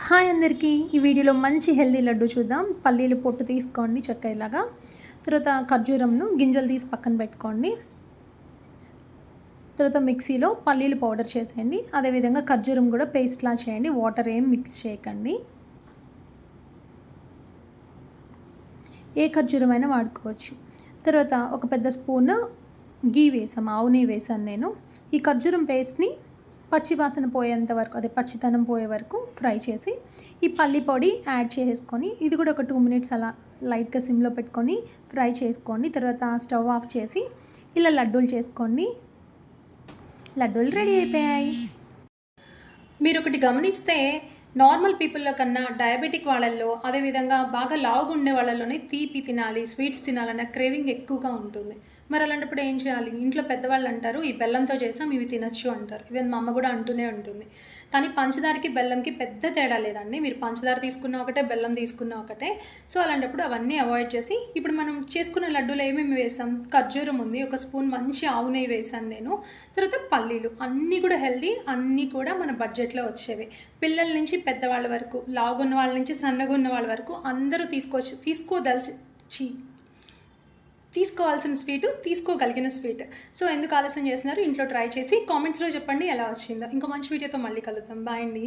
Hi అందరికీ ఈ వీడియోలో మంచి హెల్దీ లడ్డు చూద్దాం. పల్లీలు పొట్టు తీసుకోండి చక్కగా ఇలాగా. తర్వాత ఖర్జూరంను గింజలు తీసి పక్కన పెట్టుకోండి. తర్వాత మిక్సీలో పల్లీలు పౌడర్ చేసేయండి. అదేవిధంగా ఖర్జూరం కూడా పేస్ట్లా చేయండి. వాటర్ ఏం మిక్స్ చేయకండి. ఏ ఖర్జూరమైనా వాడుకోవచ్చు. తర్వాత ఒక పెద్ద స్పూన్ గీ వేసాము, ఆవు నెయ్యి వేసాను నేను. ఈ ఖర్జూరం పేస్ట్ని పచ్చి వాసన పోయేంత వరకు, అదే పచ్చితనం పోయే వరకు ఫ్రై చేసి ఈ పల్లి పొడి యాడ్ చేసుకొని ఇది కూడా ఒక 2 మినిట్స్ అలా లైట్గా సిమ్లో పెట్టుకొని ఫ్రై చేసుకోండి. తర్వాత స్టవ్ ఆఫ్ చేసి ఇలా లడ్డూలు చేసుకోండి. లడ్డూలు రెడీ అయిపోయాయి. మీరు ఒకటి గమనిస్తే నార్మల్ పీపుల్లో కన్నా డయాబెటిక్ వాళ్ళల్లో, అదేవిధంగా బాగా లావుగా ఉండే వాళ్ళలోనే తీపి తినాలి, స్వీట్స్ తినాలన్న క్రేవింగ్ ఎక్కువగా ఉంటుంది. మరి అలాంటప్పుడు ఏం చేయాలి? ఇంట్లో పెద్దవాళ్ళు అంటారు ఈ బెల్లంతో చేసాం ఇవి తినచ్చు అంటారు. ఈవెన్ మా అమ్మ కూడా అంటూనే ఉంటుంది. కానీ పంచదారకి బెల్లంకి పెద్ద తేడా లేదండి. మీరు పంచదార తీసుకున్న ఒకటే, బెల్లం తీసుకున్న ఒకటే. సో అలాంటప్పుడు అవన్నీ అవాయిడ్ చేసి ఇప్పుడు మనం చేసుకున్న లడ్డూలు ఏమేమి వేసాం? ఖర్జూరం ఉంది, ఒక స్పూన్ మంచి ఆవు నెయ్యి వేసాను నేను. తర్వాత పల్లీలు, అన్నీ కూడా హెల్దీ, అన్నీ కూడా మన బడ్జెట్లో వచ్చేవి. పిల్లల నుంచి పెద్దవాళ్ళ వరకు, లావుగున్న వాళ్ళ నుంచి సన్నగా ఉన్న వాళ్ళ వరకు అందరూ తీసుకోవాల్సిన స్వీటు, తీసుకోగలిగిన స్వీట్. సో ఎందుకు ఆలస్యం చేస్తున్నారు? ఇంట్లో ట్రై చేసి కామెంట్స్లో చెప్పండి ఎలా వచ్చిందో. ఇంకో మంచి వీడియోతో మళ్ళీ కలుద్దాం. బాయ్ అండి.